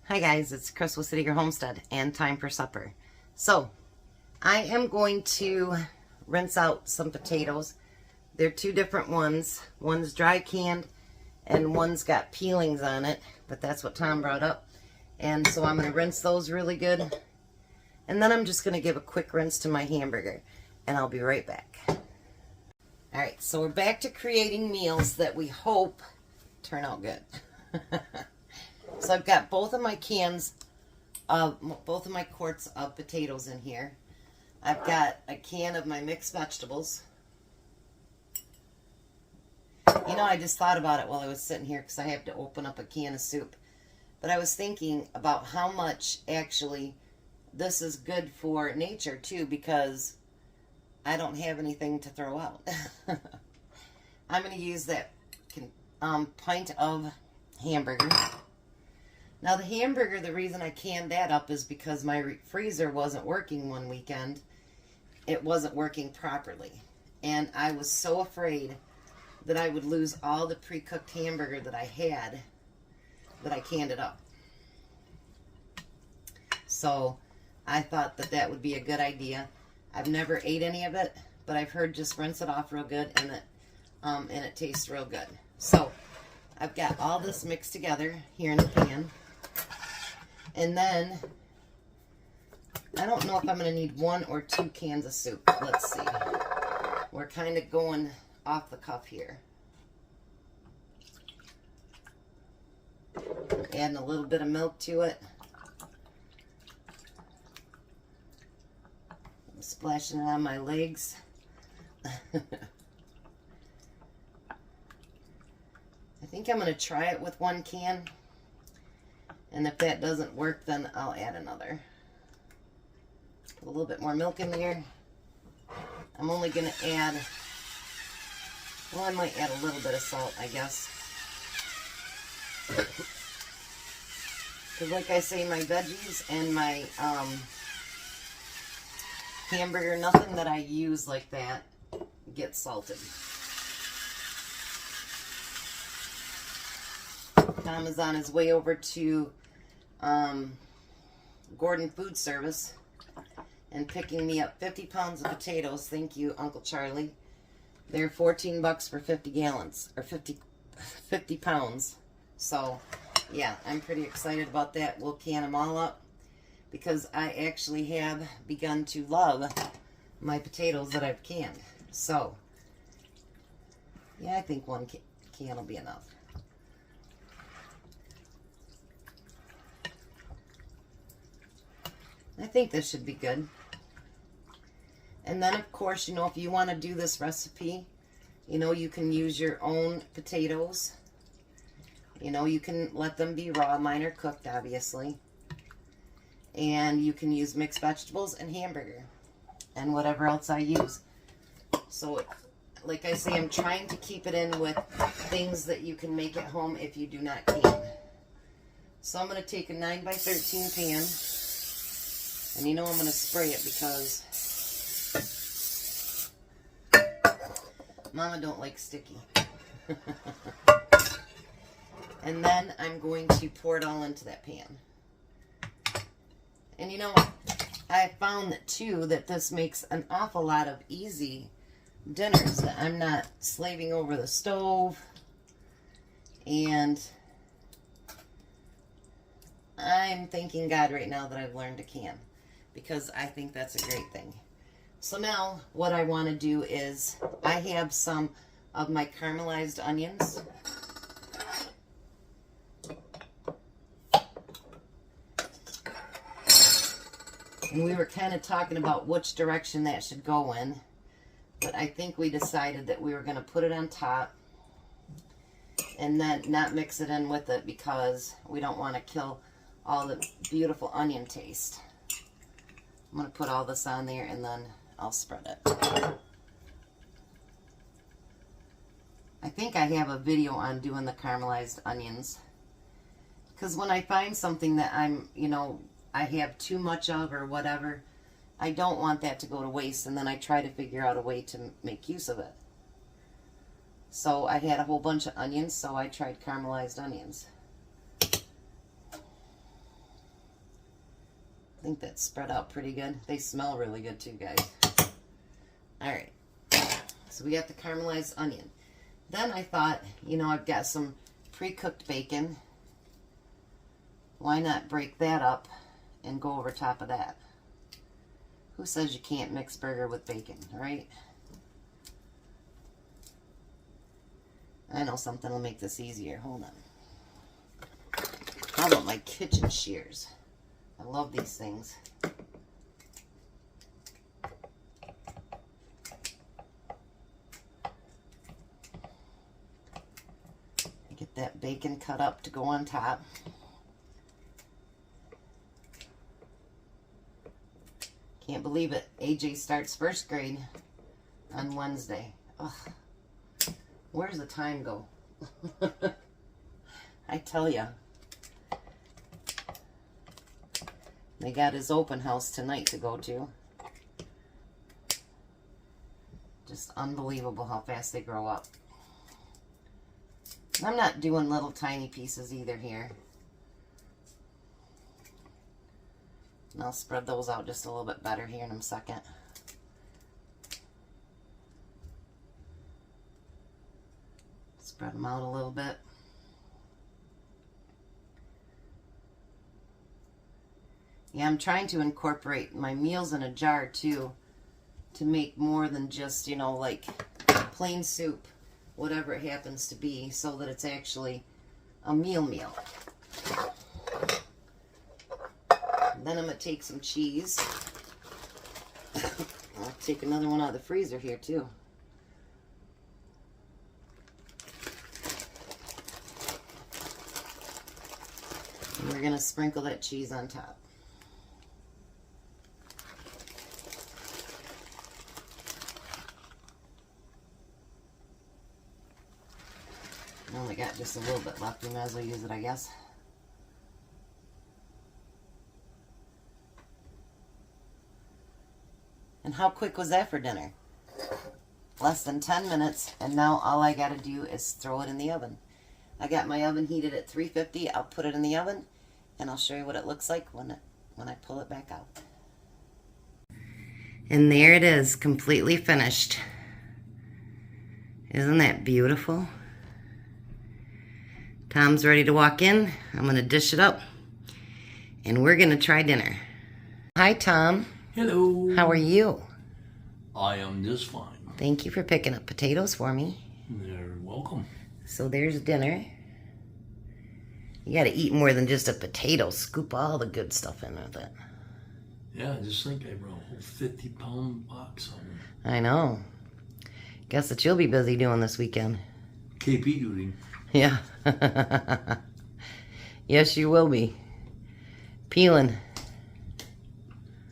Hi guys, it's Crystal City Your Homestead and time for supper. So, I am going to rinse out some potatoes. They're two different ones. One's dry canned and one's got peelings on it, but that's what Tom brought up. And so I'm going to rinse those really good. And then I'm just going to give a quick rinse to my hamburger. And I'll be right back. Alright, so we're back to creating meals that we hope turn out good. So I've got both of my quarts of potatoes in here. I've got a can of my mixed vegetables. You know, I just thought about it while I was sitting here because I have to open up a can of soup. But I was thinking about how much actually this is good for nature too, because I don't have anything to throw out. I'm going to use that pint of hamburger. Now the hamburger, the reason I canned that up is because my freezer wasn't working one weekend. It wasn't working properly. And I was so afraid that I would lose all the pre-cooked hamburger that I had that I canned it up. So I thought that that would be a good idea. I've never ate any of it, but I've heard just rinse it off real good and it tastes real good. So I've got all this mixed together here in the pan. And then, I don't know if I'm going to need 1 or 2 cans of soup. Let's see. We're kind of going off the cuff here. Adding a little bit of milk to it. I'm splashing it on my legs. I think I'm going to try it with 1 can. And if that doesn't work, then I'll add another. Put a little bit more milk in there. I'm only going to add, well, I might add a little bit of salt, I guess. Because like I say, my veggies and my hamburger, nothing that I use like that gets salted. Tom is on his way over to Gordon Food Service and picking me up 50 pounds of potatoes. Thank you, Uncle Charlie. They're $14 for 50 gallons, or 50 pounds. So, yeah, I'm pretty excited about that. We'll can them all up because I actually have begun to love my potatoes that I've canned. So, yeah, I think 1 can will be enough. I think this should be good. And then, of course, you know, if you want to do this recipe, you know, you can use your own potatoes. You know, you can let them be raw. Mine are cooked, obviously. And you can use mixed vegetables and hamburger and whatever else I use. So, like I say, I'm trying to keep it in with things that you can make at home if you do not can. So I'm going to take a 9x13 pan. And you know I'm going to spray it because Mama don't like sticky. And then I'm going to pour it all into that pan. And you know, I found that too that this makes an awful lot of easy dinners, that I'm not slaving over the stove. And I'm thanking God right now that I've learned to can, because I think that's a great thing. So now what I want to do is, I have some of my caramelized onions. And we were kind of talking about which direction that should go in. But I think we decided that we were going to put it on top and then not mix it in with it because we don't want to kill all the beautiful onion taste. I'm going to put all this on there and then I'll spread it. I think I have a video on doing the caramelized onions. Because when I find something that I have too much of or whatever, I don't want that to go to waste, and then I try to figure out a way to make use of it. So I had a whole bunch of onions, so I tried caramelized onions. think that's spread out pretty good. They smell really good too, guys. Alright, so we got the caramelized onion. Then I thought, you know, I've got some pre-cooked bacon. Why not break that up and go over top of that? Who says you can't mix burger with bacon, right? I know something will make this easier. Hold on. How about my kitchen shears? I love these things. Get that bacon cut up to go on top. Can't believe it. AJ starts first grade on Wednesday. Ugh. Where's the time go? I tell ya. They got his open house tonight to go to. Just unbelievable how fast they grow up. I'm not doing little tiny pieces either here. And I'll spread those out just a little bit better here in a second. Spread them out a little bit. Yeah, I'm trying to incorporate my meals in a jar too, to make more than just, you know, like plain soup, whatever it happens to be, so that it's actually a meal. Then I'm going to take some cheese. I'll take another one out of the freezer here too. And we're going to sprinkle that cheese on top. I only got just a little bit left. We might as well use it, I guess. And how quick was that for dinner? Less than 10 minutes, and now all I got to do is throw it in the oven. I got my oven heated at 350. I'll put it in the oven, and I'll show you what it looks like when I pull it back out. And there it is, completely finished. Isn't that beautiful? Tom's ready to walk in. I'm going to dish it up, and we're going to try dinner. Hi, Tom. Hello. How are you? I am just fine. Thank you for picking up potatoes for me. You're welcome. So there's dinner. You got to eat more than just a potato. Scoop all the good stuff in with it. Yeah, just think I brought a whole 50-pound box home. I know. Guess that you'll be busy doing this weekend. KP duty. Yeah. Yes, you will be. Peeling.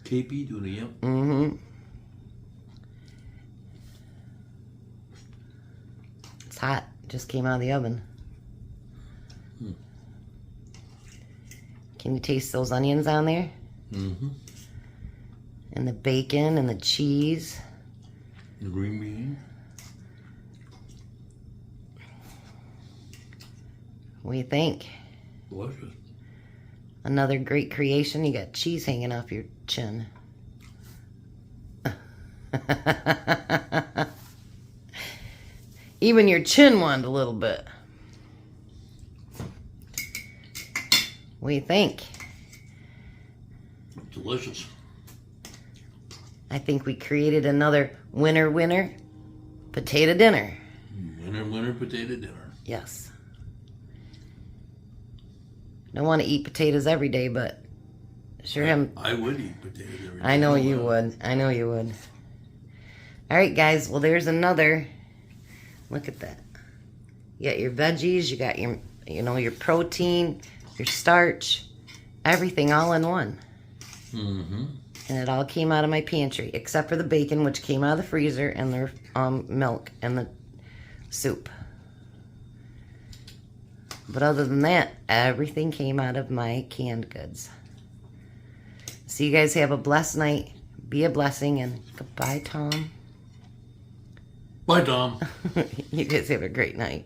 KP duty, yep. Mm-hmm. It's hot. Just came out of the oven. Can you taste those onions on there? Mm-hmm. And the bacon and the cheese. The green bean. What do you think? Delicious. Another great creation. You got cheese hanging off your chin. Even your chin wanted a little bit. What do you think? Delicious. I think we created another winner potato dinner. Winner potato dinner. Yes. Don't want to eat potatoes every day, but sure am. I would eat potatoes every day. I know you would. I know you would. All right, guys. Well, there's another. Look at that. You got your veggies. You got your, your protein, your starch, everything all in one. Mm-hmm. And it all came out of my pantry, except for the bacon, which came out of the freezer, and the milk and the soup. But other than that, everything came out of my canned goods. So you guys have a blessed night. Be a blessing, and goodbye, Tom. Bye, Tom. You guys have a great night.